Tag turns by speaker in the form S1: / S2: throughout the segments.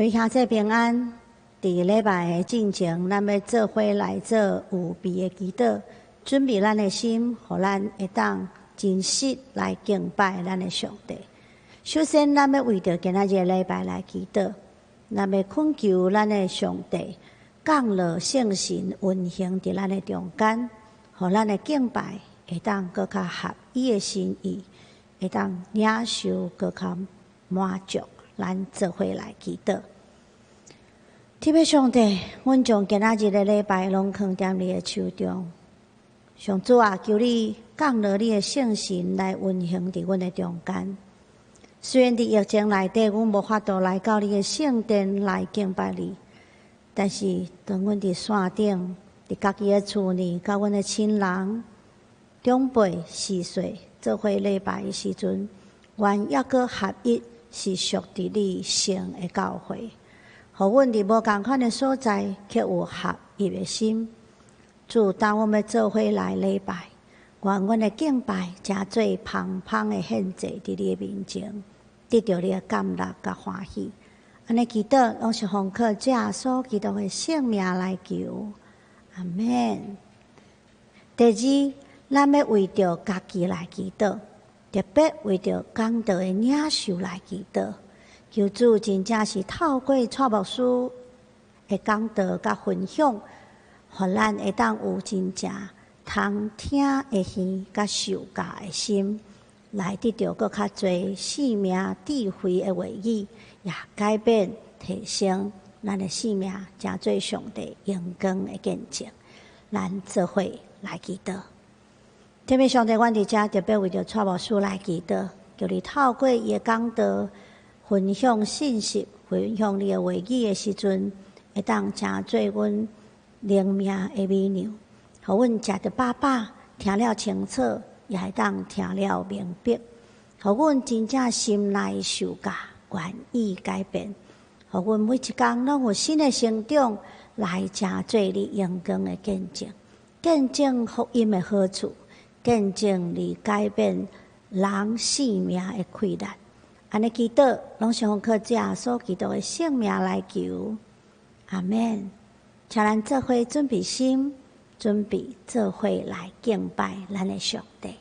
S1: 位兄弟平安。伫礼拜的进前，咱要做伙来做有备的祈祷，准备咱的心，互咱会当真实来敬拜咱的上帝。首先，咱要为着今仔日的礼拜来祈祷，咱要恳求咱的上帝降落圣神运行伫咱的中间，互咱的敬拜会当搁较合伊的心意，会当领受搁较满足。咱做伙来祈祷。天父上帝，阮将今仔日的礼拜拢放伫你的手中。上主啊，求你降落你的圣神来运行伫阮的中间。虽然伫疫情内底，阮无法度来到你的圣殿来敬拜你，但是当阮伫山顶，伫家己的厝里，甲阮的亲人、长辈、四岁做伙礼拜的时阵，愿抑阁合一。是属伫你圣的教会，互阮伫无共款的所在，却有合一的心。主，当我们做伙来礼拜，愿阮的敬拜诚做芳芳的献祭伫你的面前，得到你的感乐甲欢喜。安尼祈祷，拢是奉靠主耶稣基督的圣名来求，阿门。第二，咱要为着家己来祈祷。特别为着讲道的领袖来祈祷，求主真正是透过蔡牧师的讲道甲分享，互咱会当有真正通听的耳甲受教的心，来得到搁较侪生命智慧的话语，也改变提升咱的生命，诚做上帝荣光的见证。咱做伙来祈祷。天父上帝，阮伫遮特别为着蔡牧师来祈祷，求你透过伊的讲道分享信息、分享你的话语的时阵，会当诚做阮灵命的美娘，互阮食得饱饱，听了清楚，也会当听了明白，互阮真正心内受教，愿意改变，互阮每一工拢有新的成长，来诚做你荣光的见证，见证福音的好处。见证你改变人生命的困难，安尼祈祷，拢是奉靠主耶稣基督的圣名来求，阿门。请咱做伙准备心，准备做伙来敬拜咱的上帝。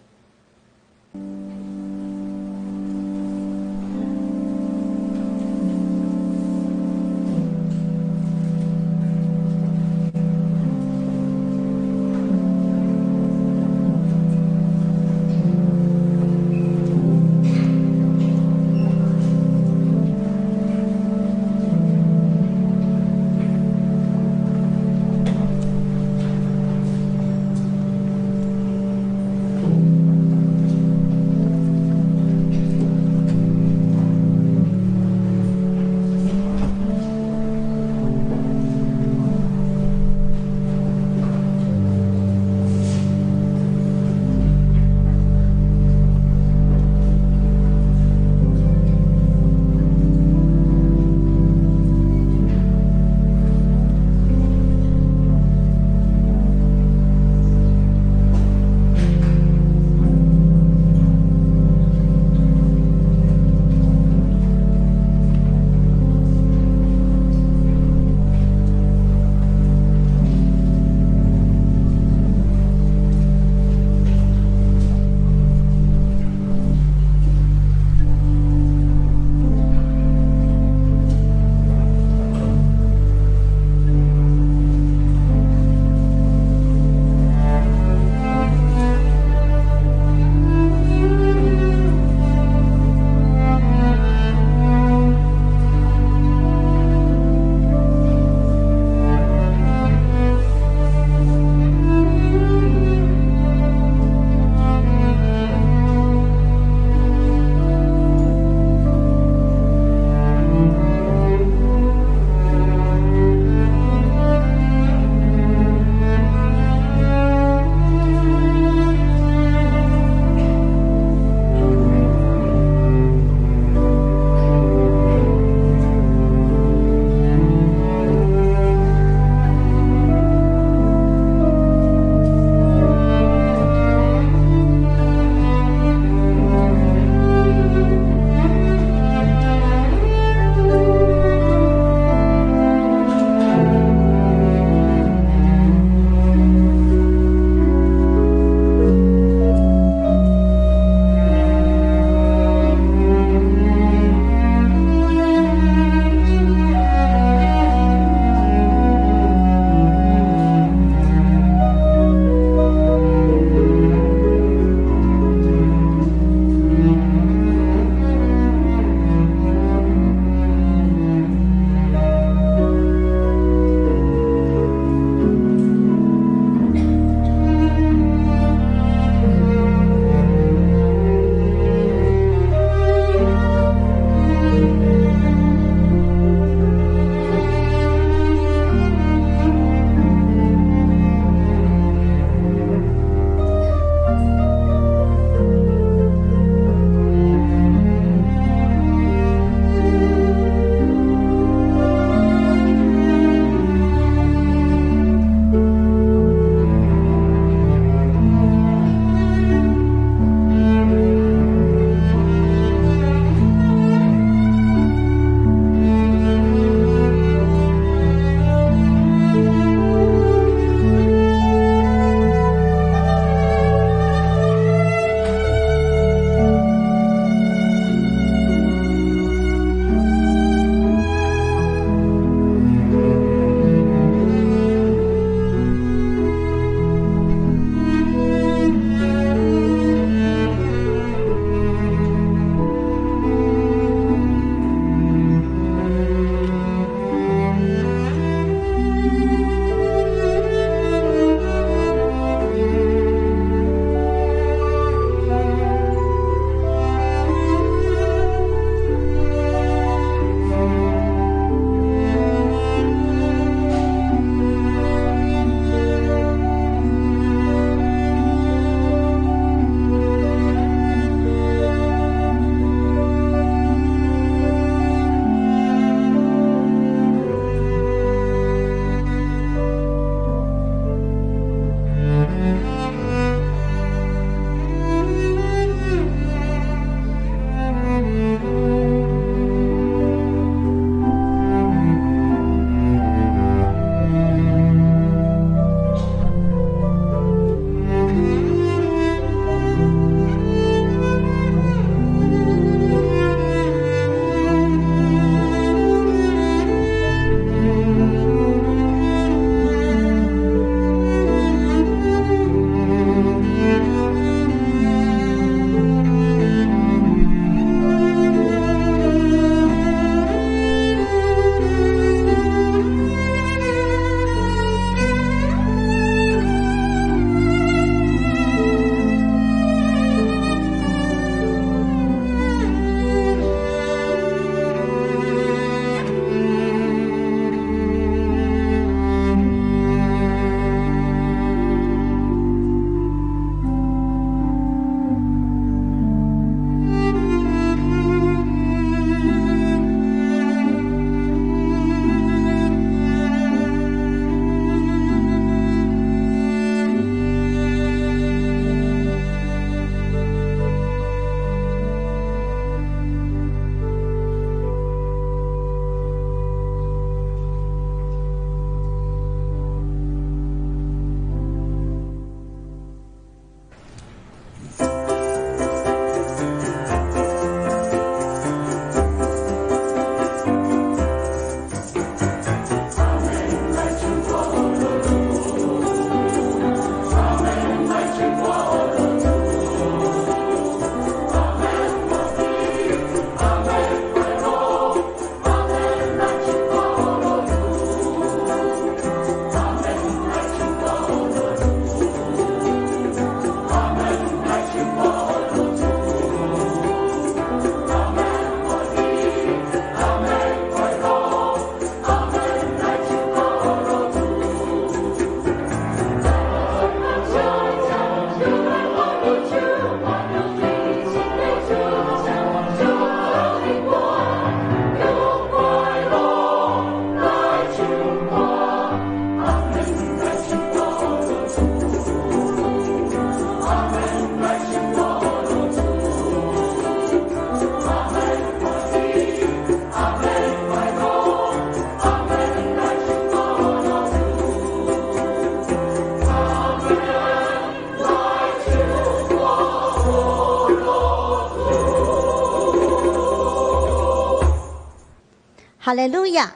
S1: 哈利路亚，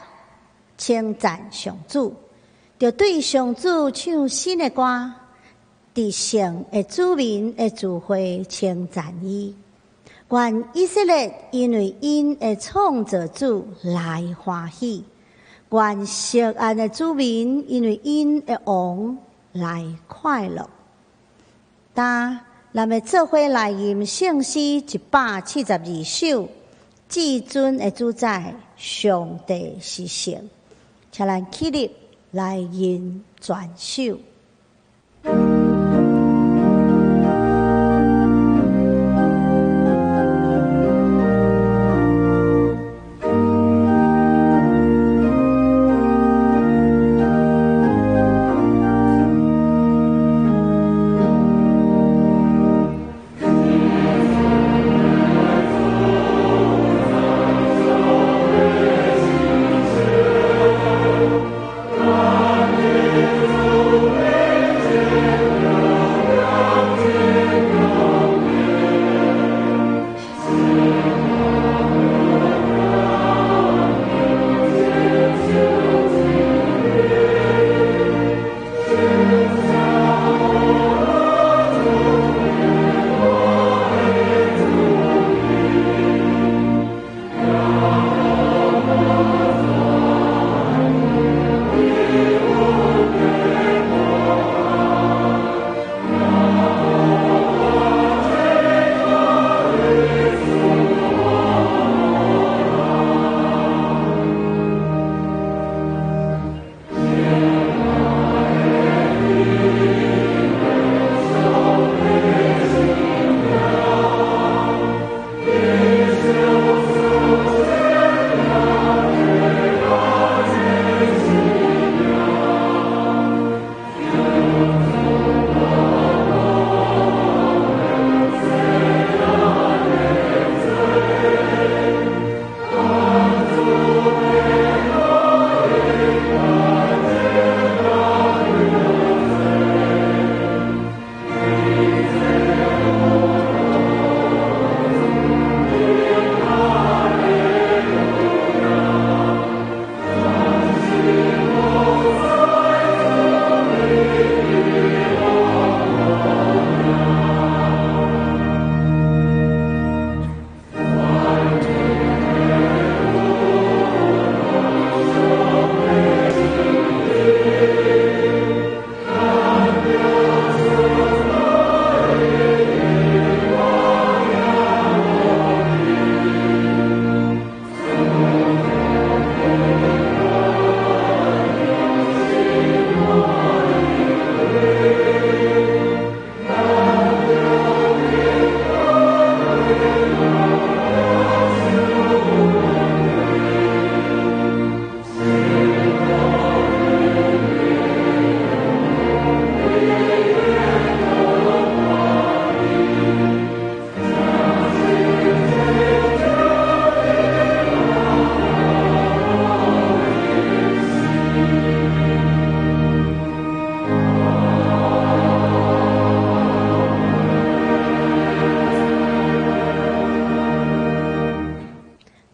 S1: 称赞上主，就对上主唱新的歌，伫圣的子民的聚会称赞伊。愿以色列因为因的创造主来欢喜，愿锡安的子民因为因的王来快乐。咱要做伙来吟圣诗172首，至尊的主宰，上帝是圣。请咱起立来吟全首。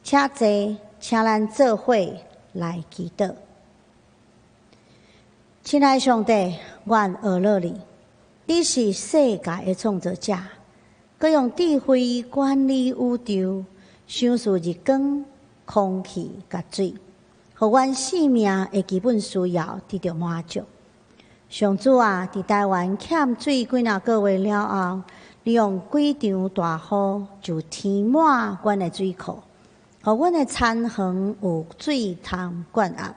S1: 请坐，请咱做伙来祈祷。亲爱的上帝，愿学乐你，你是世界的创造者，佮用智慧管理宇宙，想事日光、空气、甲水，互阮生命的基本需要得到满足。上主啊，伫台湾欠水几若个月了后，你用几场大雨就填满阮的水库。互阮的田园有水通灌压，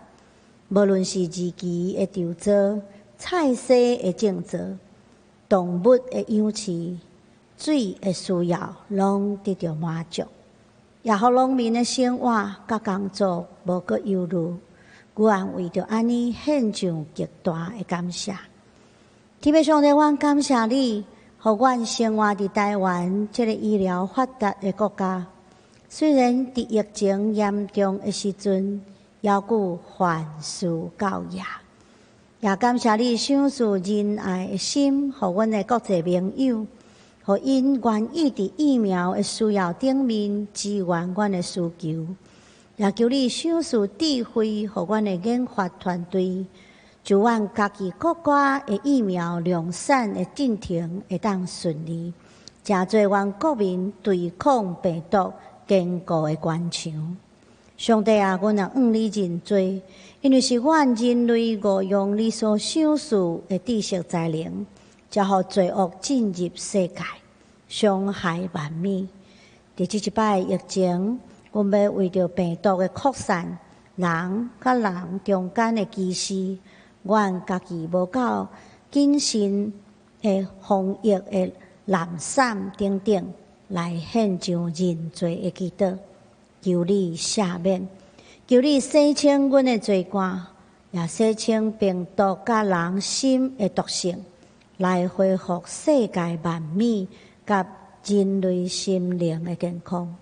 S1: 无论是日期的筹措、菜色的种植、动物的养饲，水的需要拢得到满足，也互农民的生活甲工作无搁忧虑。阮为着安尼献上极大的感谢。天父上帝，阮感谢你，互阮生活伫台湾这个医疗发达的国家。虽然伫疫情严重的时阵，犹顾凡事教业，也感谢你赏赐仁爱的心，互阮的国际盟友，互因愿意伫疫苗的需要顶面支援阮的需求，也求你赏赐智慧，互阮的研发团队，就阮家己国家的疫苗量产的进程会当顺利，真做阮国民对抗病毒坚固的关墙。上帝啊，阮也愿你认罪，因为是阮人类误用你所赏赐的知识才能，才互罪恶进入世界，伤害万民。伫即一摆疫情，阮要为着病毒的扩散，人甲人中间的歧视，阮家己无够谨慎的防疫的懒散等等，来献上认罪的祈祷，求你赦免，求你洗清阮的罪过，也洗清病毒甲人心的毒性，来恢复世界万民甲人类心灵的健康。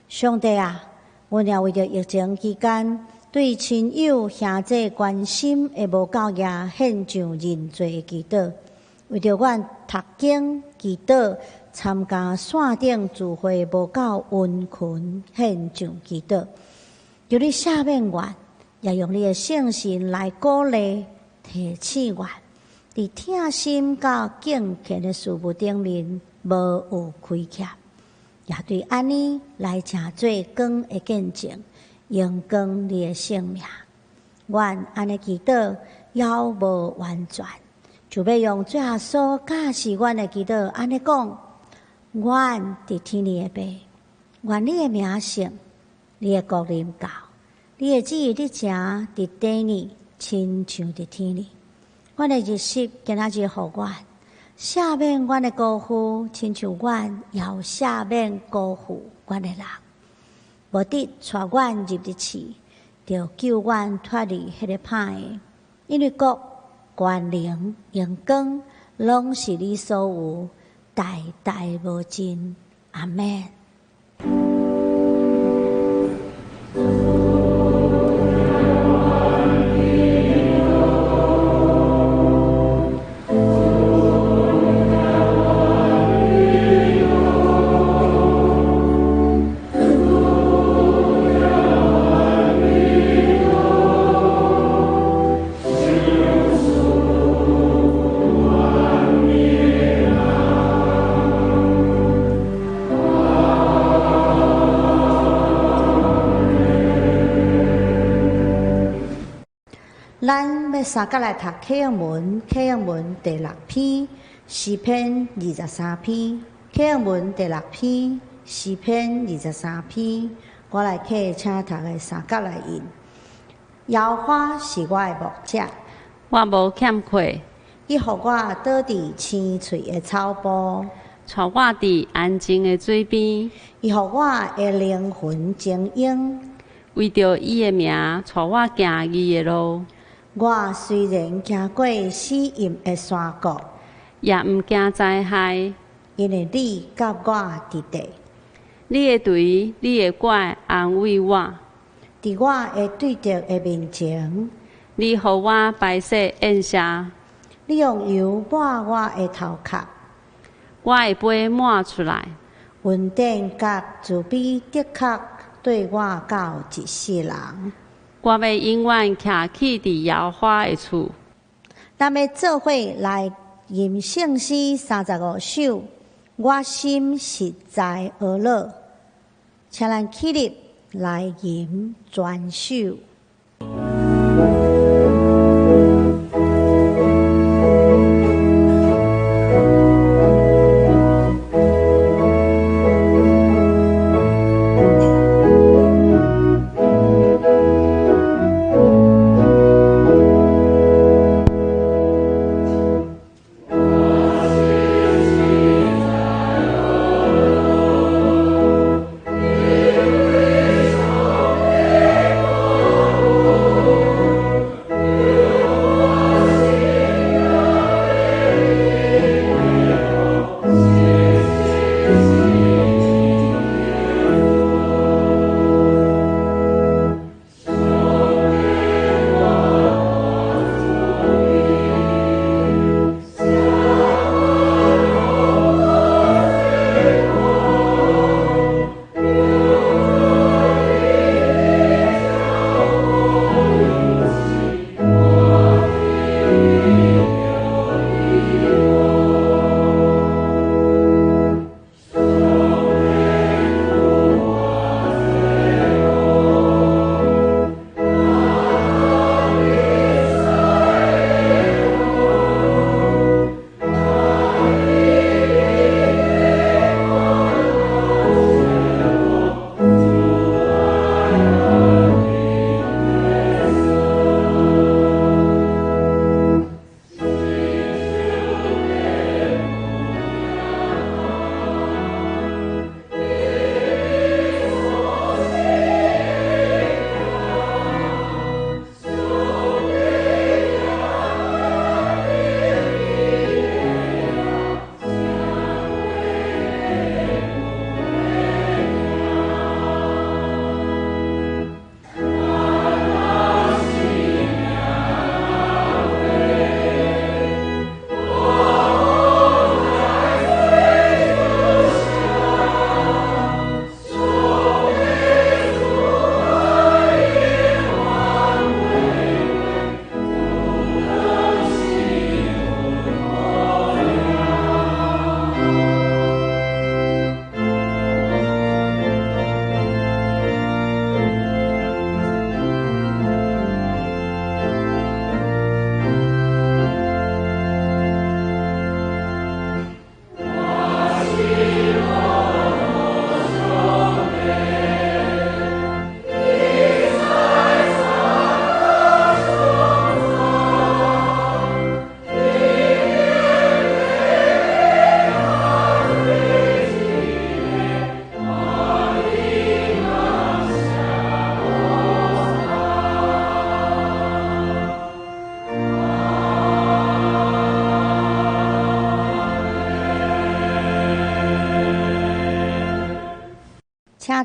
S1: 上帝啊，阮也为着疫情期间对亲友兄弟关心的无够，也献上认罪的祈祷。为着阮读经祈祷、参加线顶聚会无够温群，献上祈祷。求你赦免阮，也用你的圣神来鼓励、提醒阮，伫疼心甲敬虔的事物顶面无有亏欠，也对安尼来成做光的见证，荣光你的性命。阮安尼祈祷还无完全，就要用最后所教示阮的祈祷安尼讲：阮伫天里的爸，愿你的名圣，你的国临到，你的旨意伫正伫地里，亲像伫天里。阮的日食今仔日互阮，赦免阮的辜负，亲像阮也有赦免辜负阮的人。无得带阮入入去，就救阮脱离迄个歹的。因为国、权能、荣光，拢是你所有，代代无尽。阿们。咱要三角来读启应文，启应文第6篇，诗篇23篇，启应文第6篇，诗篇23篇。我来客请读的三角来引。耶和华是我的牧者，
S2: 我无欠缺，
S1: 伊互我倒伫青翠的草坡，
S2: 带我伫安静的水边，
S1: 伊互我的灵魂静养。
S2: 为着伊的名，带我行伊的路。
S1: 我虽然行过死荫的山谷，
S2: 也毋惊灾害，
S1: 因为你甲我伫地。
S2: 你的锤、你的拐安慰我。
S1: 伫我的对敌的面前，
S2: 你互我摆设宴社。
S1: 你用油抹我的头壳，
S2: 我的杯满出来。
S1: 恩典甲慈悲的确对我到一世人。
S2: 我要永远徛起伫耶和华的厝。
S1: 咱要做伙来吟圣诗35首，我心实在俄乐，请咱起立来吟全首。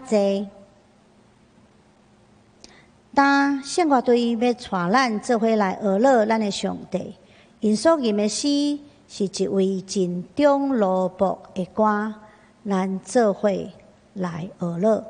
S1: 济。当圣乐队要带咱做伙来学乐咱的上帝，因所吟的诗是一位尽忠劳仆的歌，咱做伙来学乐。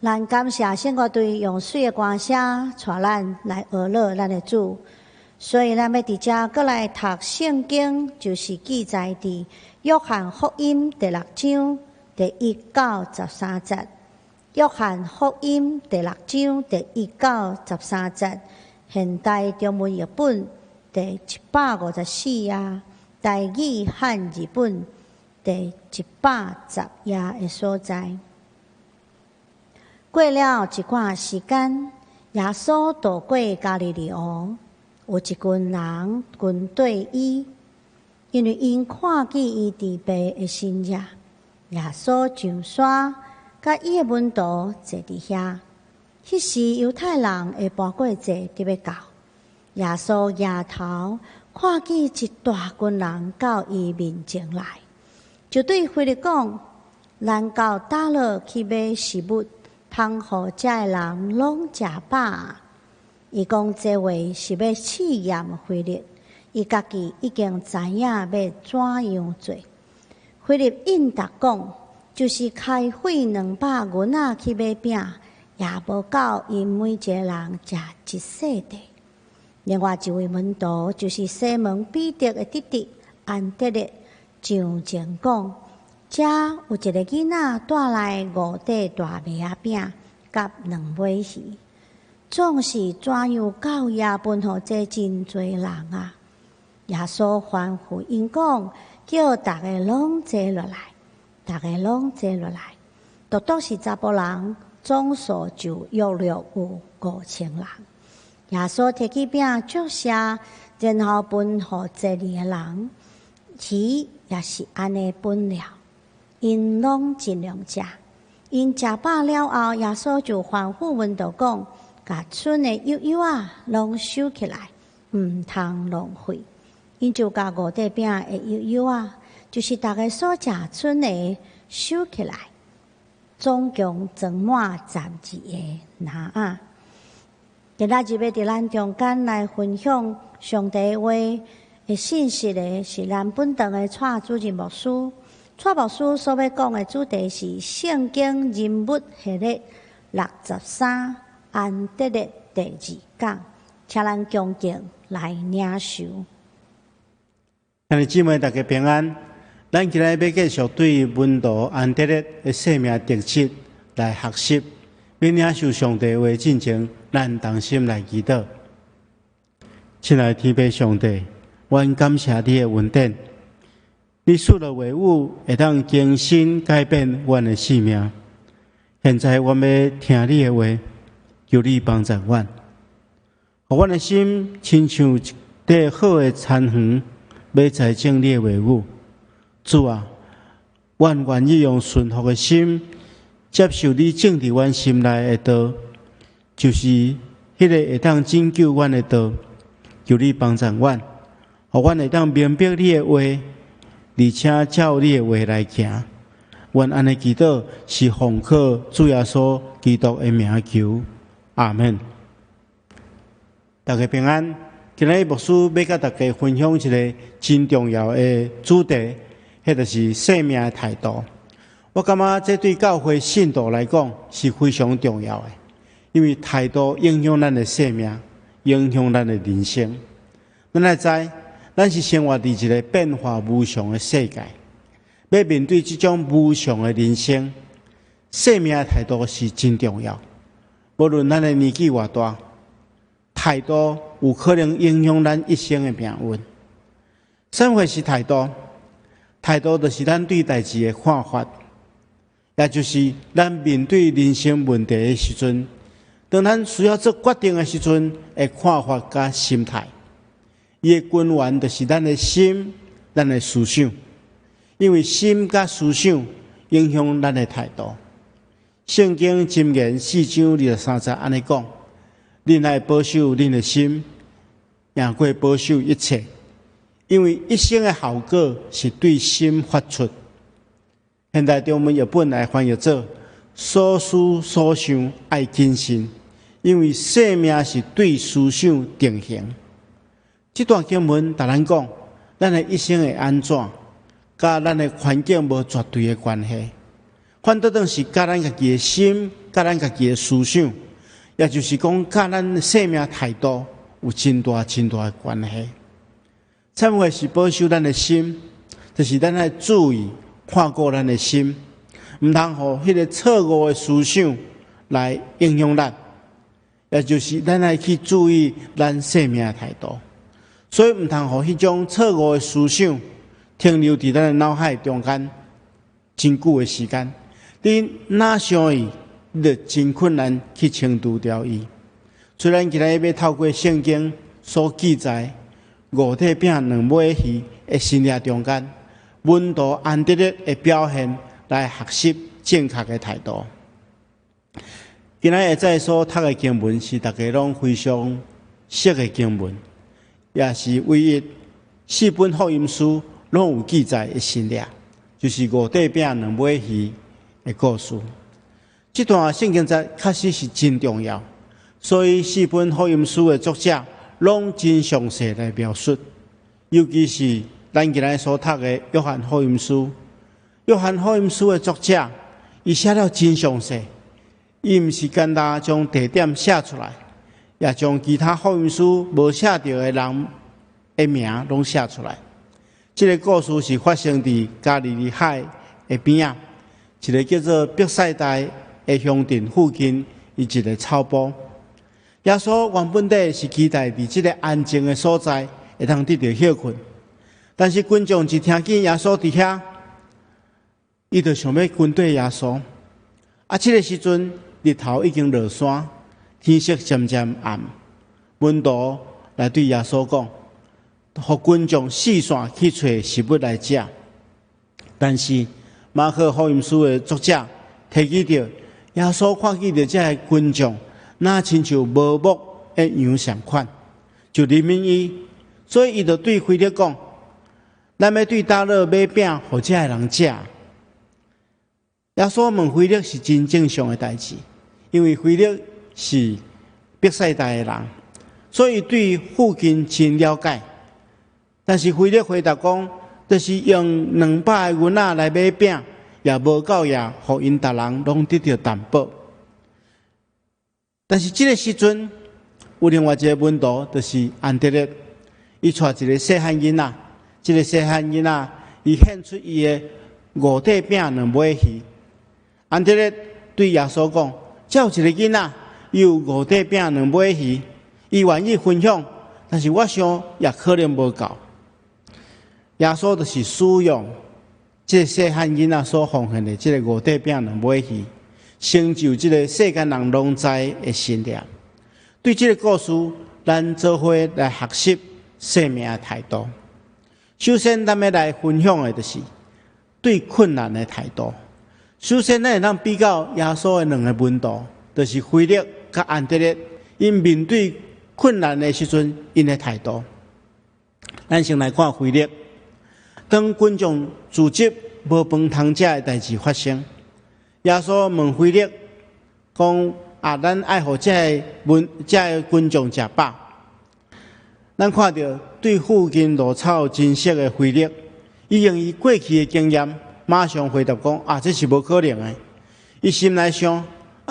S1: 咱感谢圣乐队用水的歌声带咱来学乐咱的主，所以咱要伫遮过来读圣经，就是记载伫约翰福音第6章第1到13节。约翰福音第6章第1到13节，现代中文译本第154页，台语汉译本第110页的所在。过了一段时间，耶稣渡过加利利湖，有一群人跟对伊，因为因看见伊伫白的新夜，耶稣上山，甲伊的门徒坐伫遐。迄时犹太人的八过节伫要到，耶稣仰头看见一大群人到伊面前来，就对腓力讲：咱到倒落去买食物，芳互遮个人拢食饱。伊讲这话是要试验腓力，伊家己已经知影要怎样做。腓力应答讲，就是开火200银仔去买饼，也无够因每一个人食一细块。另外一位门徒就是西门彼得的弟弟安德烈，上前讲：遮有一个囡仔带来5块大麦仔饼，甲2尾鱼，总是怎样够也分互这真多人啊！耶稣吩咐因讲，叫大家拢坐落来，大家拢坐落来。独独是查甫人，总数就约略有5000人。耶稣摕起饼祝谢，然后分互这里的人，鱼也是安尼分了。因拢尽量食，因食饱了后，耶稣就吩咐门徒讲：甲剩的幼幼啊，拢收起来，毋通浪费。因就甲5块饼的幼幼啊，就是大家所食剩的收起来，总共装满12个篮啊。今仔日要伫咱中间来分享上帝话的信息的，是咱本堂的蔡主任牧师。蔡牧师所要讲的主题是圣经人物系列63安德烈第2讲，请咱恭敬来领受。
S3: 兄弟姊妹，大家平安。咱今日要继续对门徒安德烈的生命特质来学习，并领受上帝话进前，咱同心来祈祷。亲爱的天父上帝，阮感谢你的恩典，你赐的话语会当更新改变阮的生命。现在我们要听你的话，求你帮助阮，互阮的心亲像一块好的田园，要栽种你的话语。主啊，阮愿意用顺服的心，接受你种伫阮心内的道，就是迄个会当拯救阮的道。求你帮助阮，互阮会当明白你的话，而且照你的话来行。阮安尼祈祷是奉靠主耶稣基督的名求，阿门。大家平安。今日牧师要甲大家分享一个真重要的主题，迄就是生命的态度。我感觉这对教会信徒来讲是非常重要的，因为态度影响咱的生命，影响咱的人生。咱来知，咱是生活伫一个变化无常的世界，要面对这种无常的人生，生命的态度是真重要。无论咱的年纪偌大，态度有可能影响咱一生的命运。什么是态度？态度就是咱对代志的看法，也就是咱面对人生问题的时阵，当咱需要做决定的时阵的看法甲心态。伊的根源就是咱的心、咱的思想，因为心甲思想影响咱的态度。圣经箴言4章23节安尼讲：恁爱保守恁的心，赢过保守一切，因为一生的效果是对心发出。现在中文译本来翻译做：所思所想爱谨慎，因为生命是对思想定型。这段经文甲咱讲，咱的一生会安怎，甲咱的环境无绝对的关系，反倒当是甲咱家己的心，甲咱家己的思想，也就是讲，甲咱的生命态度有真大的关系。怎么是保守咱的心？就是咱要注意看顾咱的心，毋通互迄个错误的思想来影响咱，也就是咱要去注意咱生命的态度。所以毋通互迄种错误的思想停留伫咱的脑海中间真久的时间，你哪想伊，你就真困难去清除掉伊。虽然今日要透过圣经所记载5块饼2尾鱼的新约中间，门徒安德烈的表现来学习正确的态度。今日会再所读的经文是大家拢非常熟的经文。也是唯一4本福音书拢有记载的新约，就是5块饼2尾鱼的故事。这段圣经节确实是真重要，所以4本福音书的作者拢真详细来描述，尤其是咱今日所读的约翰福音书。约翰福音书的作者，伊写了真详细，伊毋是简单将地点写出来，也将其他福音书无写到的人的名拢写出来。这个故事是发生伫加利利海的边啊，一个叫做伯赛大的乡镇附近，伊一个草埔。耶稣原本底是期待伫这个安静的所在会通得到休困，但是群众一听见耶稣伫遐，伊就想要跟对耶稣。这个时阵日头已经落山，天色渐渐暗，门徒来对耶稣讲，互群众四散去找食物来食。但是马可福音书的作者提起到，耶稣看见到这个群众，那亲像无牧的羊相款，就怜悯伊，所以伊就对腓力讲：咱要对倒落买饼，互这个人食。耶稣问腓力是真正常的代志，因为腓力是伯赛大的人，所以对附近真了解。但是腓力回答讲，就是用200个银仔来买饼，也无够也，互因逐人拢得到担保。但是这个时阵，有另外一个门徒，就是安德烈，伊带一个细汉囡仔，这个细汉囡仔伊献出伊的5块饼2尾鱼。安德烈对耶稣讲：只有一个囡仔，伊有5块饼2尾鱼，伊愿意分享，但是我想也可能无够。耶稣就是使用这个细汉囡仔所奉献的这个5块饼2尾鱼，成就这个世间人拢知的信念。对这个故事，咱做伙来学习生命的态度。首先，咱要来分享的就是对困难的态度。首先，咱会当比较耶稣的2个门徒，就是腓力甲安德烈，因面对困难的时阵，因的态度。咱先来看腓力，当群众组织无饭通食的代志发生，耶稣问腓力讲：咱爱互这个群众食饱。咱看到对附近路草真熟的腓力，伊用伊过去的经验，马上回答讲：这是无可能的。伊心内想：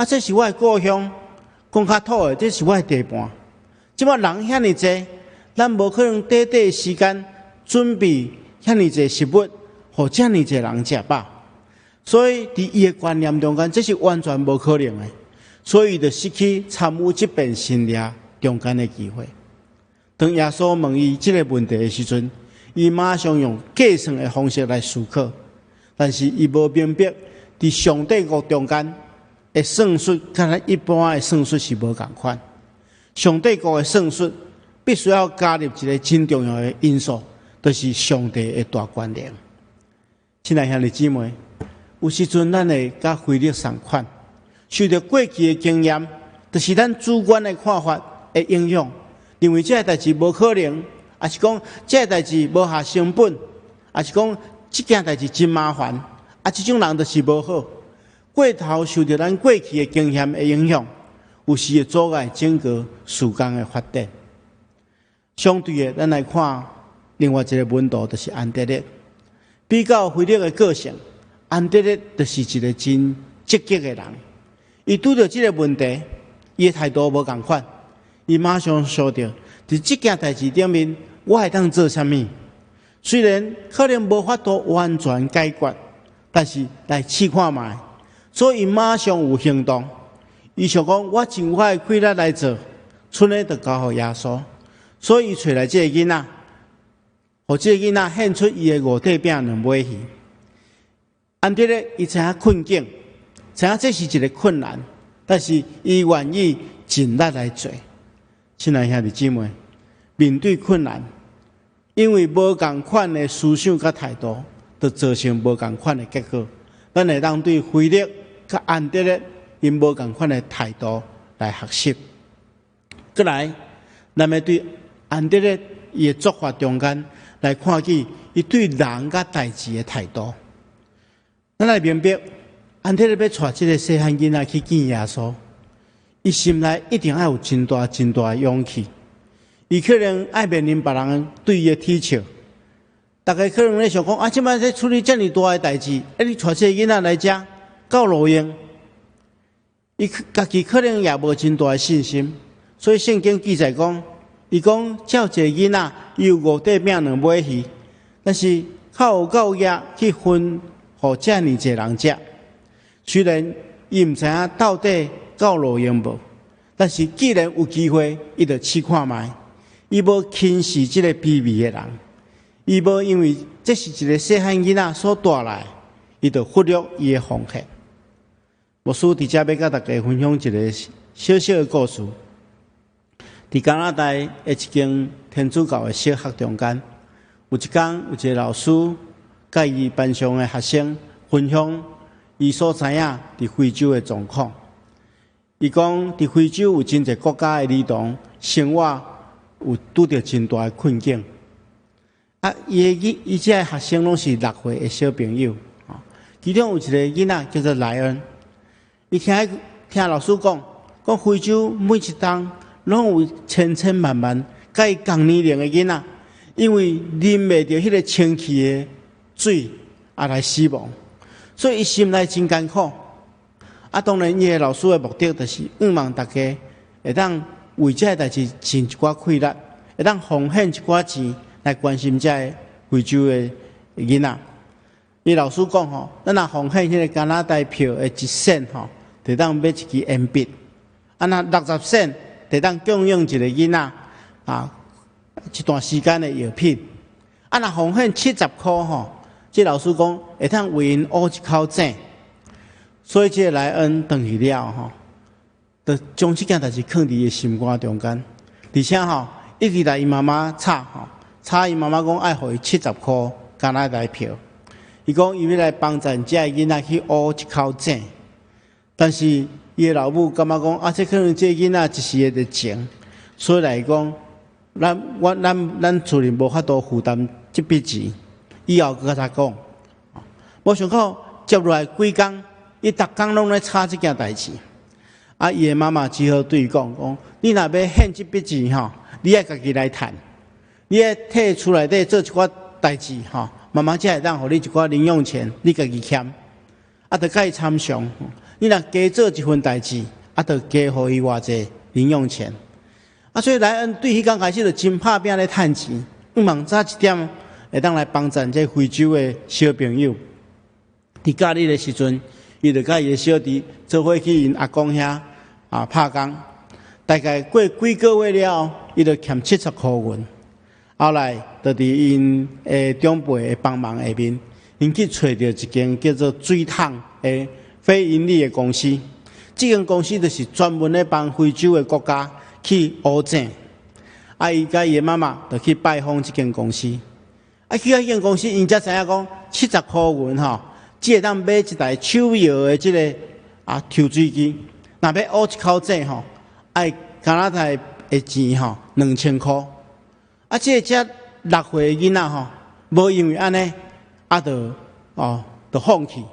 S3: 这是我的故乡，讲较土的，这是我的地盘。即摆人遐尼济，咱无可能短短的时间准备遐尼济食物，互遮尼济人食饱。所以伫伊的观念中间，这是完全无可能的。所以就失去参与这遍新掠中间的机会。当耶稣问伊这个问题的时阵，伊马上用计算的方式来思考，但是伊无明白，伫上帝国中间的算术，甲咱一般的算术是无共款。上帝国的算术必须要加入一个真重要的因素，就是上帝的大权力。亲爱兄弟姊妹，有时阵咱会甲腓力相款，受到过去的经验，就是咱主观的看法的影响，认为这个代志无可能，也是讲这个代志无下成本，也是讲这件代志真麻烦，这种人就是无好。过头受到咱过去的经验的影响，有时会阻碍整个事工的发展。相对的，咱来看另外一个门徒，就是安德烈。比较腓力的个性，安德烈就是一个真积极的人。伊拄到这个问题，伊的态度无共款，伊马上想到，伫这件代志顶面，我会当做啥物？虽然可能无法度完全解决，但是来试看卖。所以伊马上有行动。伊想讲，我尽我的气力来做，剩的就交互耶稣。所以伊找来这个囡仔，互这个囡仔献出伊的5块饼2尾鱼。安德烈伊知影困境，知影这是一个困难，但是伊愿意尽力来做。亲爱兄弟姊妹，面对困难，因为无共款的思想甲态度，就造成无共款的结果。咱会当对腓力甲安德烈因无共款的态度来学习。再来，咱要对安德烈伊的做法中间来看见伊对人甲代志的态度。咱来明白，安特咧要带这个细汉囡仔去见耶稣，伊心内一定要有真大的勇气。伊可能爱面临别人对伊的踢笑，大家可能咧想讲啊，即摆在处理遮尔大的代志，你带这个囡仔来遮到路用，伊家己可能也无真大的信心。所以圣经记载讲，伊讲照一个囡仔，伊有5块饼2尾鱼，但是靠有够野去分互遮尔济人食。虽然伊毋知影到底够路用无，但是既然有机会，伊就试看卖。伊无轻视即个卑微的人，伊无因为这是一个细汉囡仔所带来，伊就忽略伊的奉献。牧师伫遮要甲大家分享一个小小的故事。伫加拿大的一间天主教的小学中间，有一天有一个老师甲伊班上的学生分享伊所知影伫非洲的状况。伊讲伫非洲有真侪国家的儿童生活有拄着真大的困境。伊这学生拢是6岁的小朋友，其中有一个囡仔叫做莱恩。伊听老师讲非洲每一冬拢有千万甲伊同年龄的囡仔，因为啉袂着迄个清气的水来死亡，所以伊心内真艰苦。当然，伊个老师的目的就是望大家会当为这个代志尽一寡气力，会当奉献一寡钱来关心这个非洲的囡仔。伊老师讲咱若奉献迄个加拿大票的1仙就当买一支鉛笔；若60仙就当供养一个囡仔一段时间的药品；若奉献70块这老师讲会当为因学一口井。所以这个莱恩回去了就将这件代志放伫伊心肝中间，而且一直来伊妈妈吵伊妈妈讲爱互伊70块加拿大票。伊讲伊要来帮助这个囡仔去学一口井，但是伊的老母感觉讲这可能这个囡仔一时的情，所以来讲，咱厝里无法度负担这笔钱，以后佮他讲，无想到接落来几工，伊逐工拢咧吵这件代志。伊的妈妈只好对伊讲，你若要献这笔钱你爱家己来赚，你爱摕厝内底做一寡代志妈妈才会当互你一寡零用钱，你家己欠，就甲伊参详。你若加做一份代志，就加互伊偌济零用钱。所以莱恩对迄天开始就真拍拼咧趁钱，望早一点会当来帮助这非洲的小朋友。伫假日的时阵，伊就甲伊的小弟做伙去因阿公遐拍工，大概过几个月了，伊就欠70块银。后来就伫因长辈的帮忙下面，因去找到一间叫做水桶的非营利的公司。这间公司就是专门咧帮非洲的国家去学井。伊甲伊的妈妈就去拜访这间公司。去到这间公司，因才知影讲70块银只会当买一台手摇的这个抽水机。若要学一口井爱加拿大的钱2000块。这个6岁的囡仔无因为安尼就放弃。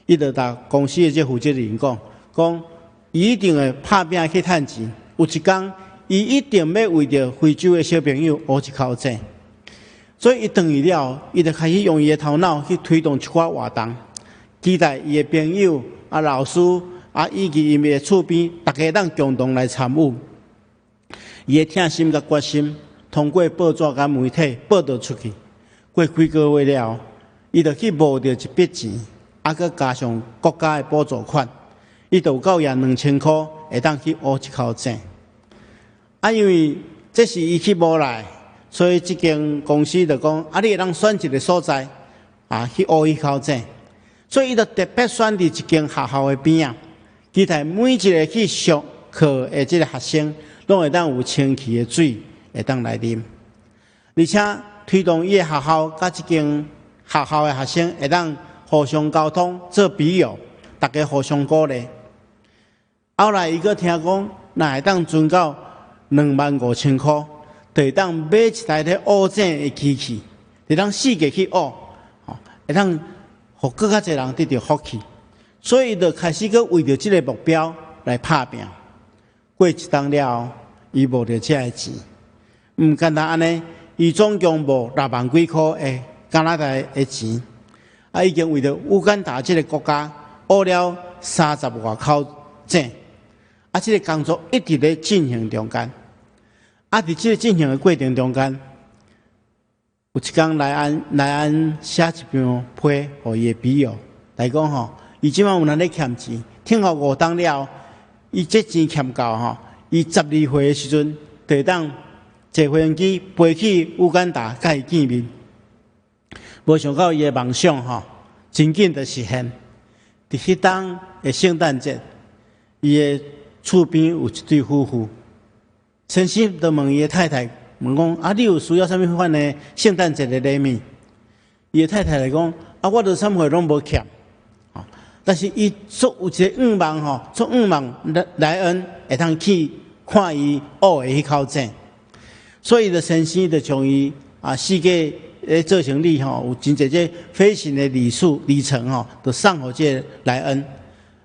S3: 伊就甲公司的这负责人讲，伊一定会拍拼去趁钱。有一天，伊一定要为着非洲的小朋友学一口井。所以伊回去了，伊就开始用伊的头脑去推动一寡活动，期待伊的朋友老师以及伊的厝边，大家当共同来参与。伊的痛心甲决心，通过报纸甲媒体报道出去。过几个月了，伊就去募到一笔钱，佮加上国家的补助款，伊就有够赢2000块，会当去学一口井。因为这是伊去募来，所以这间公司就讲，你会当选一个所在，去学一口井。所以伊就特别选伫一间学校的边期待每一个去上课的这个学生，拢会当有清气的水，会当来啉，而且推动伊的学校甲这间学校的学生会当互相沟通，做笔友，大家互相鼓励。后来伊个听讲，若会当存到25000块，就会当买一台咧学井的机器，会当4个去学，会当互更较侪人得到福气。所以就开始去为着这个目标来打拼。过一冬了后，伊无着这个钱，唔简单安尼，伊总共无6万几块的加拿大的钱，已经为着乌干达这个国家学了30外口证，这个工作一直在进行中间。伫这个进行的过程中间，有一天来安写一张批互伊的笔友来讲吼，伊即摆有人咧欠钱，听候5冬了后，伊这钱欠够吼，伊12岁的时阵，就当坐飞行机飞去乌干达，甲伊见面。无想到伊的梦想吼，真紧就实现。伫迄当的圣诞节，伊的厝边有一对夫妇，先生就问伊的太太，问讲：你有需要啥物款的圣诞节的礼物？伊的太太来讲：我着啥货拢无欠。但是伊做有一个愿望吼，做愿望莱恩会通去看伊学的迄口证，所以就先生就将伊四界做成礼吼，有真侪这飞行的里程吼，就送互这莱恩，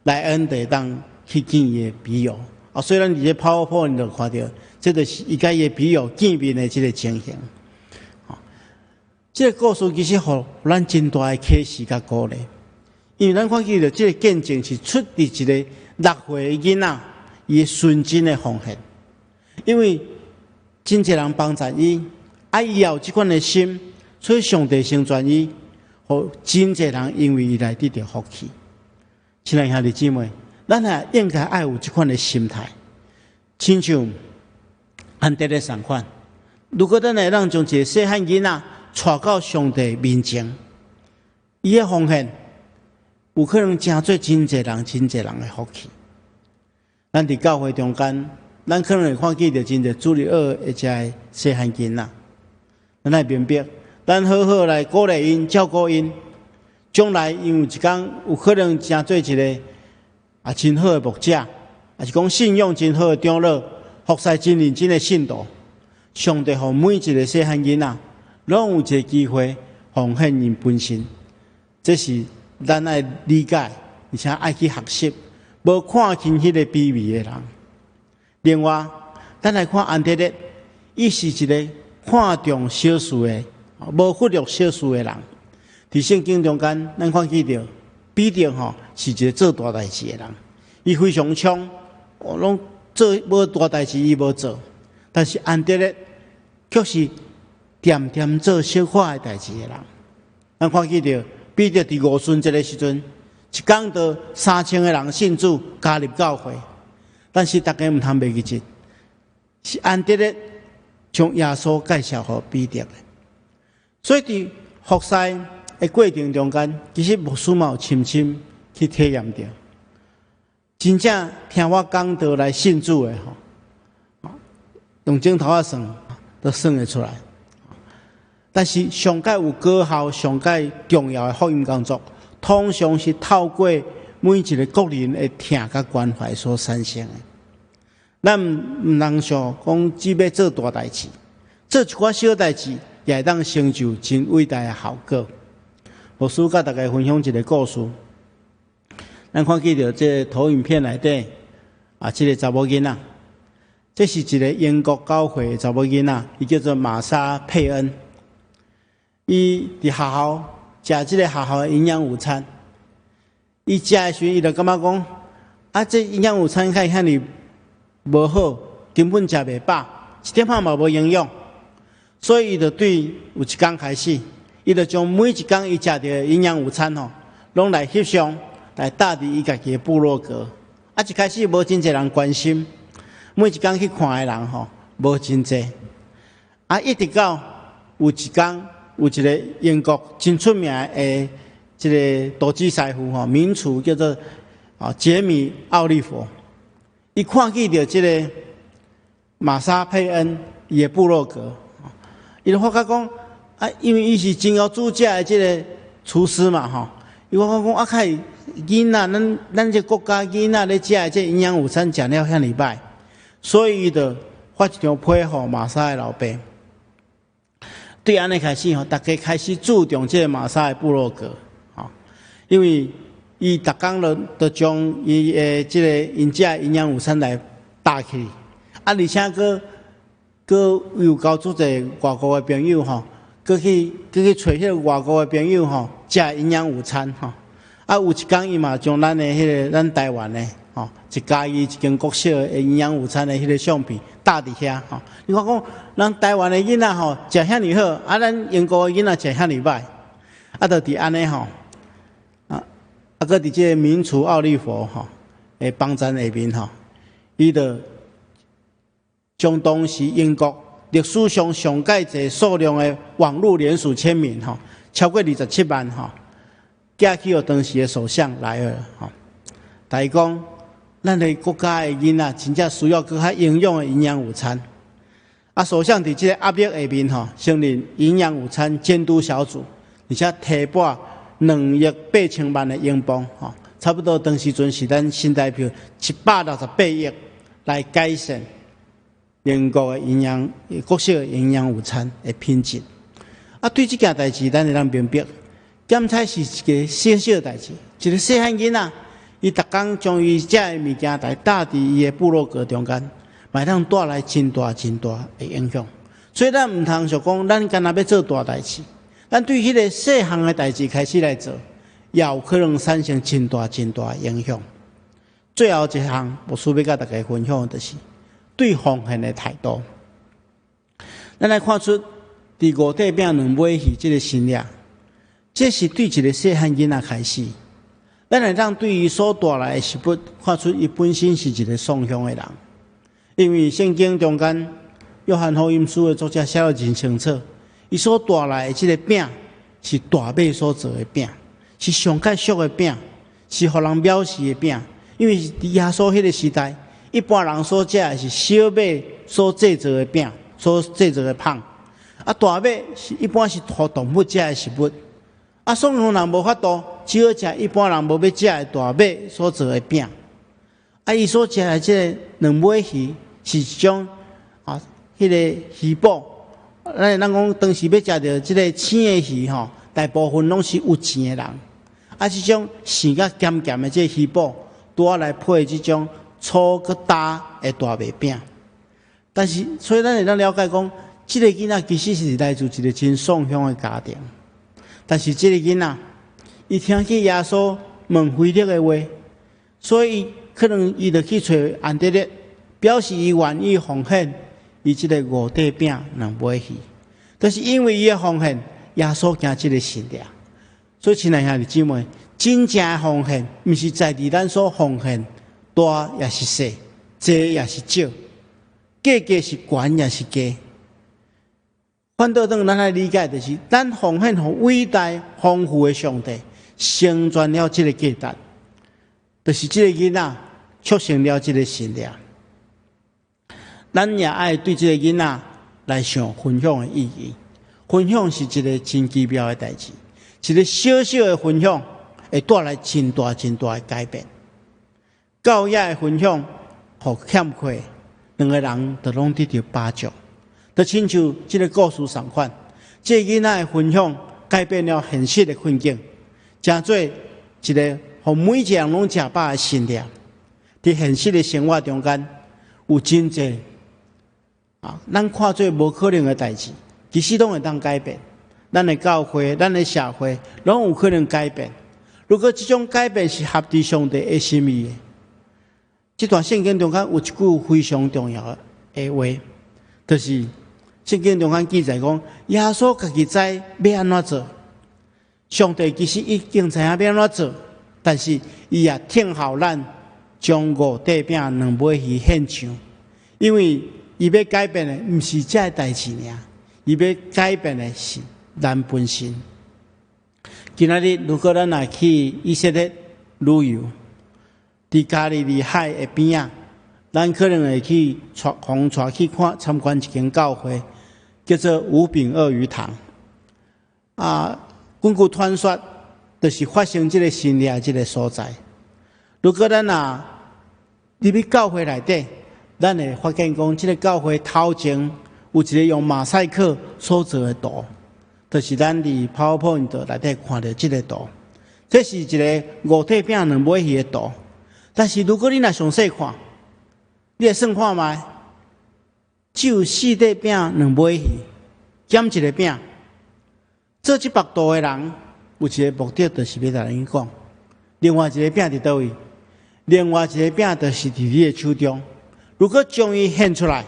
S3: 莱恩就会当去见伊的笔友。虽然伫这跑步你就看到，这就是伊甲伊的笔友见面的这个情形。这个故事其实互咱真大的启示甲鼓励。因为咱看见着这个见证是出自一个6岁的囡仔，伊的纯真的奉献。因为真侪人帮助伊，伊也有这款的心，所以上帝成全伊，互真侪人因为伊来得到福气。亲爱兄弟姊妹，咱也应该爱有这款的心态，亲像安德烈同款。如果咱会让将一个细汉囡仔带到上帝面前，伊的奉献，有可能成做真侪人的福气。咱伫教会中间，咱可能会看见着真侪主日学的这细汉囡仔，咱来明白，咱好好来鼓励因、照顾因，将来因有一天有可能成做一个真好的牧者，也是讲信用真好的长老，服侍真认真的信徒。上帝互每一个细汉囡仔，拢有一个机会奉献因本身，这是咱爱理解，而且爱去学习，无看轻迄个卑微的人。另外，咱来看安德烈，伊是一个看重小事的，无忽略小事的人。伫圣经中间，咱看见着彼得是一个做大代志的人，伊非常冲，拢做无大代志伊无做，但是安德烈却是点点做小可的代志的人。咱看见着彼得伫5旬节的时阵，一天就3000个人信主加入教会，但是大家唔通袂记住，是安德烈将耶稣介绍给彼得的。所以伫服侍的过程中间，其实牧师嘛有深深去体验到，真正听我讲道来信主的用镜头算都算得出来。但是上界有高效、上界重要的福音工作，通常是透过每一个个人的听甲关怀所产生的。咱唔能想讲只要做大代志，做一寡小代志，也会当成就真伟大的效果。牧师甲大家分享一个故事，咱看见着这投影片内底这个查某囡仔，这是一个英国教会的查某囡仔，伊叫做玛莎佩恩。伊伫学校食即个学校的营养午餐，伊食的时阵，伊就感觉讲，这营养午餐较遐尼无好，根本食袂饱，一点仔嘛无营养。所以伊就对有一天开始，伊就将每一天伊食到的营养午餐拢来翕相，来搭伫伊家己的部落格。一开始无真侪人关心，每一天去看的人无真侪。一直到有一天。有一个英国真出名的这个投资财富名厨叫做杰米奥利弗，伊看见到这个玛莎佩恩伊的部落格，伊就发觉讲因为伊是真有主家的这个厨师嘛伊发觉讲开囡仔咱这国家囡仔咧食的这营养午餐食了遐尼歹，所以伊就发一张批互玛莎的老爸。对安尼开始大家开始注重这个玛莎的部落格因为伊逐工就将伊即个因遮营养午餐来搭起，而且佫有交足侪外国的朋友吼，佫去找迄个外国的朋友吼，食营养午餐吼。有一天伊嘛将咱咱台湾的吼一家己一间国小的营养午餐的迄个相片搭伫遐吼。你看讲，咱台湾的囡仔吼食遐尼好，咱英国的囡仔食遐尼歹，就伫安尼吼。佫伫即个民族奥利佛吼诶帮站下面吼，伊就将当时英国历史上上介侪数量的网络联署签名吼，超过27万吼，寄去予当时的首相莱尔吼，但伊讲，咱的国家的囡仔真正需要更较营养的营养午餐。首相伫即个压力下面吼，成立营养午餐监督小组，而且提拨2亿8千万的英镑，差不多当时阵是咱新台币768亿来改善英国的国小的营养午餐的品质。对这件代志，咱会当明白，检菜是一个小小的代志，一个细汉囡仔，伊逐工将伊食的物件来搭伫伊的部落格中间，会当带来真大的影响。所以咱唔通想讲，咱干那要做大代志。咱对迄个细项的代志开始来做，也有可能产生真大的影响。最后一项，我需要甲大家分享的就是对奉献的态度。咱来看出伫五块饼2尾鱼这个心理，这是对一个细汉囡仔开始。咱会当对伊所带来的食物看出伊本身是一个送香的人，因为圣经中间约翰福音书的作者写得真清楚。伊所带来的这个饼是大马所做的饼，是上介俗的饼，是互人藐视的饼。因为伫耶稣迄个时代，一般人所食的是小马所制作的饼，所制作的胖。大马是一般是互动物食的食物。送香人无法度，只好食一般人无要食的大马所做的饼。伊所食的这个2尾鱼是一种迄个鱼脯。咱讲当时要食到即个青的鱼吼，大部分拢是有钱的人。即种咸甲咸咸的这鱼脯，拄来配即种粗佮大的大麦饼。但是，所以咱会当了解讲，即个囡仔其实是来自一个真送香的家庭。但是，即个囡仔，伊听去耶稣问腓力的话，所以可能伊就去找安德烈，表示伊愿意奉献。伊即个5块饼2尾鱼，就是因为伊的奉献，耶稣行即个信念。所以，亲爱兄弟姊妹，真正的奉献，毋是在伫咱所奉献大也是细，多也是少，价是悬也是低。反倒当咱来理解，就是咱奉献互伟大丰富的上帝，成全了即个价值，就是即个囡仔促成了即个信念。咱也爱对这个囡仔来想分享的意义。分享是一个真奇妙的代志，一个小小的分享会带来真大的改变。教育的分享，互欠缺2个人都拢得到帮助，就亲像这个故事相款，这个囡仔的分享改变了现实的困境，成做一个互每一个人拢食饱的信念。在现实的生活中间，有真济。咱看做无可能的代志，其实拢会当改变。咱的教会、咱的社会，拢有可能改变。如果这种改变是合乎上帝的心意的，这段圣经中间有一句非常重要的话，就是圣经中间记载讲，耶稣家己知要安怎做，上帝其实已经知影要安怎做，但是伊也听候咱将5块饼2尾鱼献上，因为伊要改变的毋是这代志尔，伊要改变的是咱本身。今仔日如果咱来去以色列旅游，伫加利利海的边仔，咱可能会去带去参观一间教会，叫做五饼鳄鱼堂。根据传说，就是发生这个神迹这个所在。如果咱入去教会内底，咱会发现讲，这个教会头前有一个用马赛克所做的图，就是咱伫 PowerPoint 内底看到这个图。这是一个五块饼两尾鱼的图。但是如果你若详细看，你来算看觅，只有4块饼两尾鱼，减一个饼。做这幅图的人有一个目的，就是要甲人讲，另外一个饼伫倒位？另外一个饼就是伫你的手中。如果将伊献出来，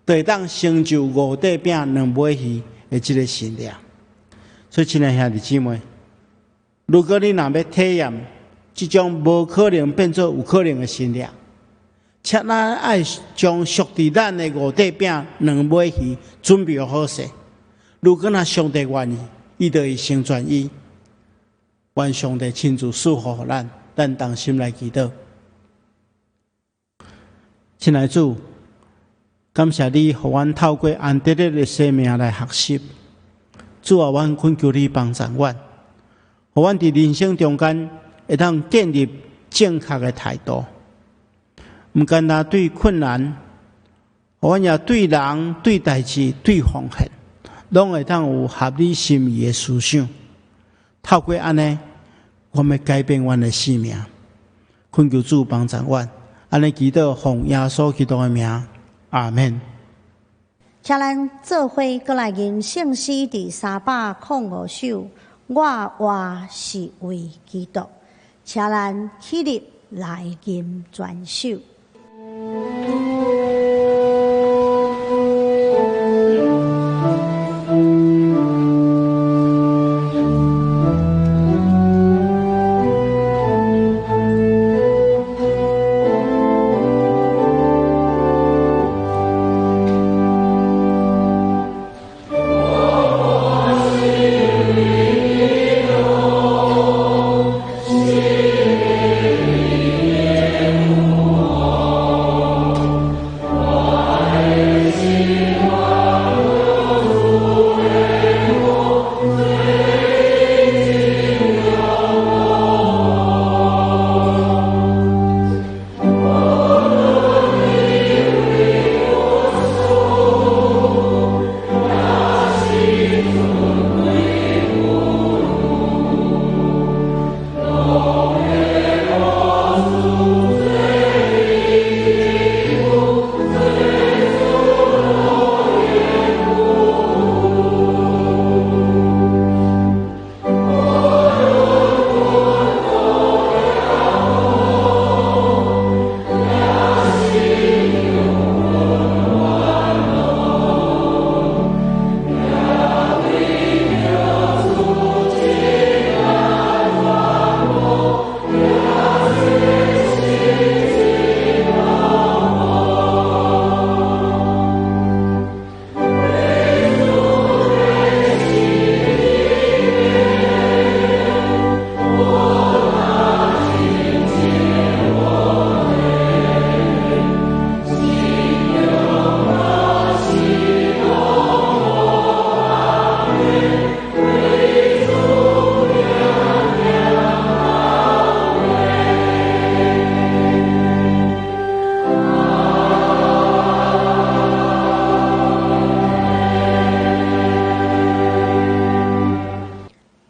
S3: 就会当成就5块饼两尾鱼的这个信念。所以，亲爱兄弟姊妹，如果你若要体验这种无可能变做有可能的信念，请咱爱将属伫咱的5块饼两尾鱼准备好势。如果若上帝愿意，伊就会成全伊。愿上帝亲自赐福予咱，咱同心来祈祷。亲爱的主，感谢你，互阮透过安德烈的生命来学习。主啊，阮恳求你帮助阮，互阮伫人生中间会当建立正确的态度，毋单单对困难，互阮也对人、对代志、对奉献，拢会当有合理心意的思想。透过安尼，我们改变阮的生命。恳求主帮助阮，安尼祈祷奉耶稣基督的名，阿门。
S1: 请咱做伙过来吟圣诗第305首，我活是为基督。请咱起立来吟全首。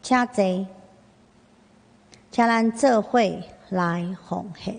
S1: 请坐，请咱做伙来奉献。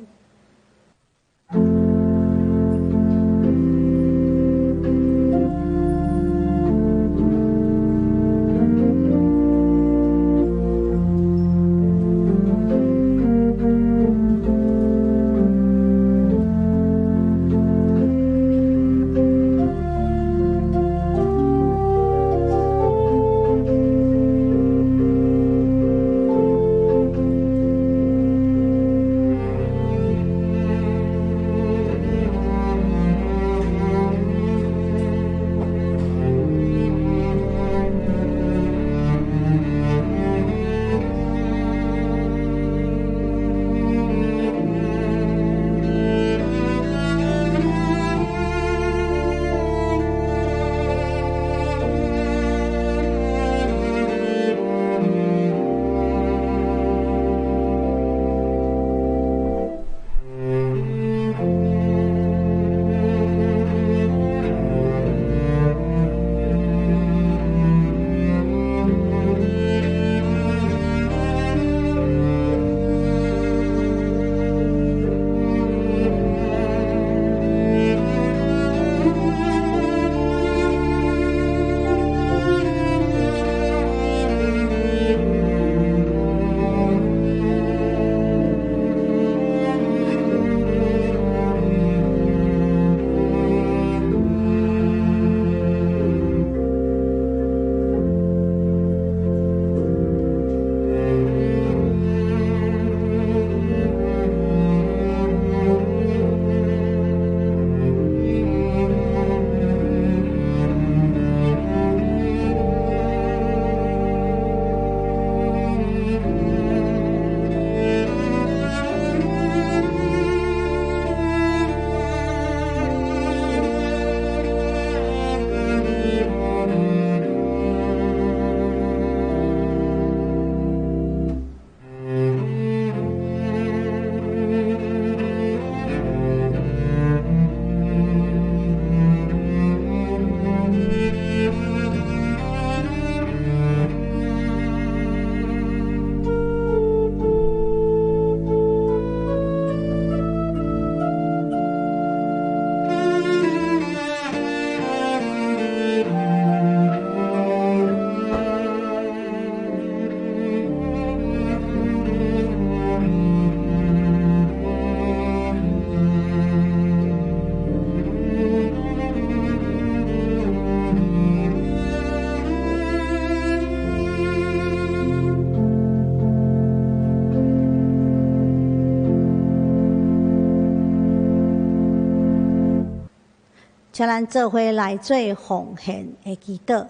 S1: 请咱做伙来做奉献的祈祷。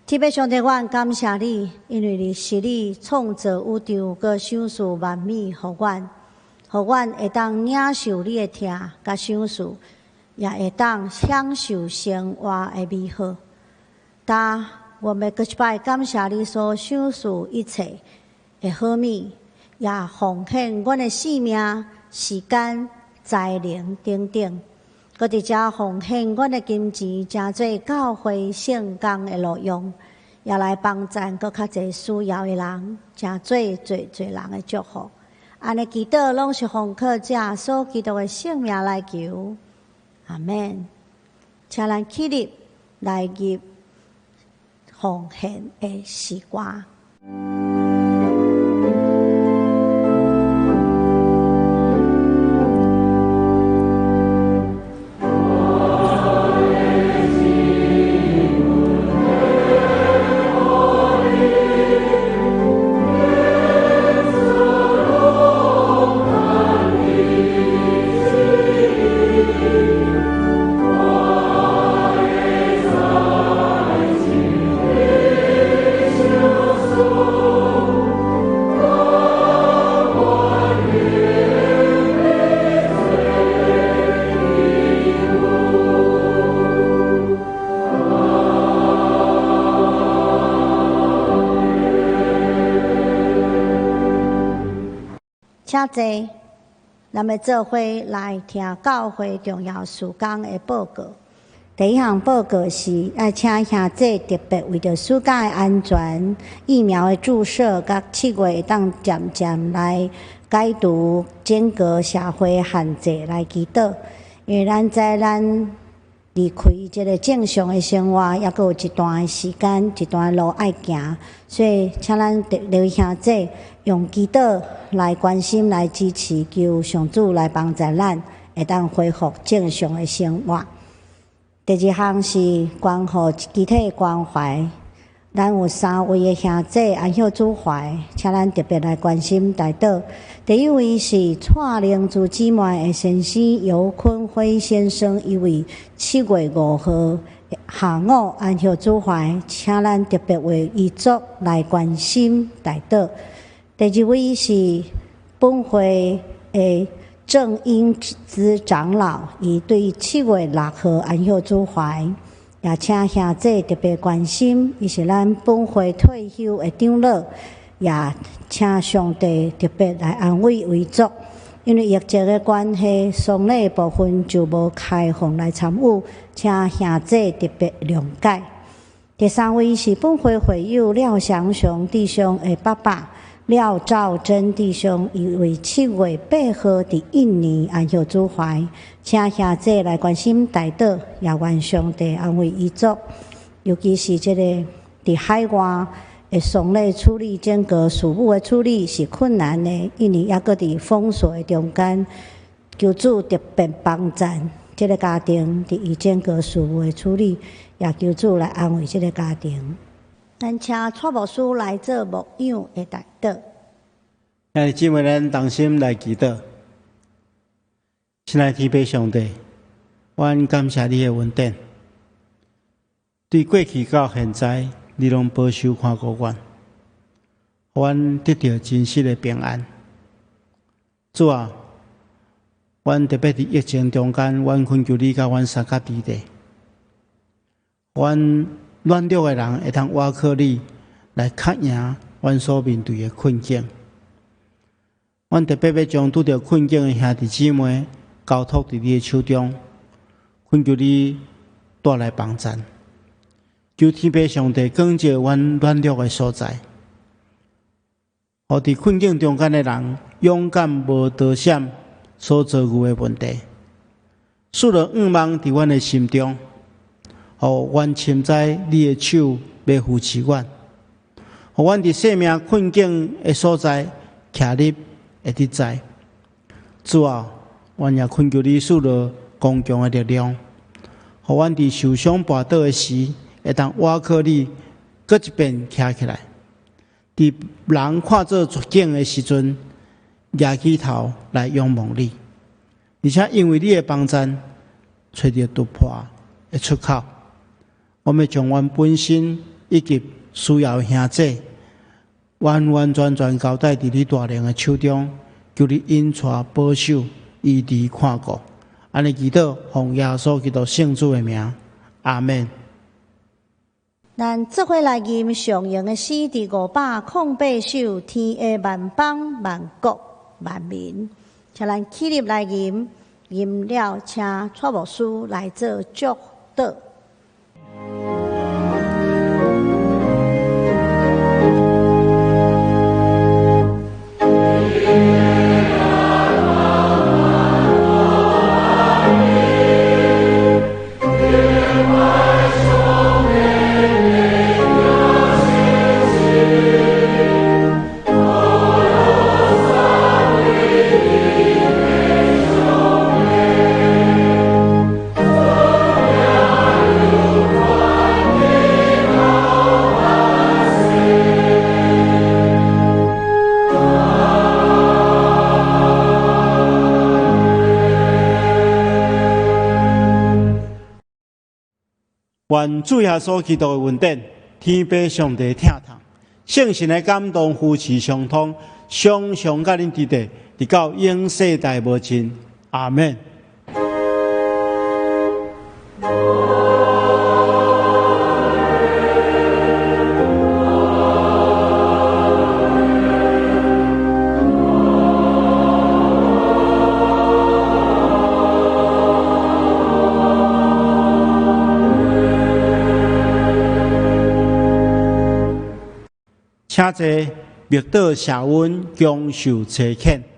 S1: 天父上帝，阮感谢你，因为你是你创造宇宙，佮赏赐万美互阮，互阮会当领受你的疼佮赏赐，也会当享受生活的美好。但我们搁一摆感谢你所赏赐一切的好物，也奉献阮的性命、时间、才能等等。搁伫遮奉献阮的金钱，诚做教会圣工的路用，也来帮赞搁较侪需要的人，诚做侪人的祝福。安尼祈祷拢是奉靠者所基督的圣名来求，阿门。请咱起立来入奉献的时光。请坐，咱们做伙来听教会重要事工的报告。第一项报告是要请兄弟特别为着暑假的安全、疫苗的注射，甲7月会当渐渐来解除间隔社会限制来祈祷。因为咱知咱离开这个正常的生活，也阁有一段时间、一段路爱行，所以请咱两位兄弟用祈祷来关心、来支持，求上主来帮助咱，会当恢复正常的生活。第二项是关乎集体关怀，咱有3位的兄弟安孝主怀，请咱特别来关心代祷。第一位是蔡灵珠姊妹的先生尤坤辉先生，因为7月5号下午安孝主怀，请咱特别为遗族来关心代祷。第二位是本会的郑英姿长老，伊对7月6号安孝主怀，也请兄弟特别关心，伊是咱本会退休的长老，也请上帝特别来安慰遗族。因为疫情的关系，丧礼部分就无开放来参与，请兄弟特别谅解。第三位是本会会友廖祥雄弟兄的爸爸廖兆珍弟兄，伊为7月8号伫印尼安孝主怀，请兄弟来关心代祷，也愿上帝安慰遗族。尤其是这个伫海外的丧礼处理、间隔事务的处理是困难的，印尼也搁伫封锁的中间，求主特别帮助这个家庭伫伊间隔事务的处理，也求主来安慰这个家庭。咱请蔡牧师来做牧养的代祷。
S3: 兄弟姊妹，咱同心来祈祷。亲爱的天父上帝，阮感谢你的恩典，对过去到现在，你拢保守看顾阮，互阮得到真实的平安。主啊，阮特别伫疫情中间，阮恳求你甲阮三甲弟弟，阮软弱的人会当倚靠你来克赢阮所面对的困境。阮特别要将拄着困境的兄弟姊妹交托伫你的手中，恳求你带来帮助，求天父上帝光照阮软弱的所在，互伫困境中间的人勇敢无躲闪所遭遇的问题，赐了愿望伫阮的心中。互阮深知你的手要扶持阮，互阮伫生命困境的所在徛立会得知。主啊，阮也恳求你赐了刚强的力量，互阮伫受伤跋倒的时，会当倚靠你，搁一遍徛起来。伫人看做绝境的时阵，举起头来仰望你，而且因为你的帮助，找到突破的出口。我们将阮本身以及需要的兄弟，完完全全交代伫你大能的手中，求你引带保守、医治看顾。安尼祈祷，奉耶稣基督圣主的名，阿门。
S1: 咱这回来吟上映的诗第508首，天下万邦万国万民，请咱起立来吟，吟了请蔡牧师来做祝祷。
S3: 愿主耶稣基督的恩典，天父上帝听堂，圣神的感动，夫妻相通，常常甲恁伫地，直到永世代无尽。阿门。请坐，密道社温，共受车牵。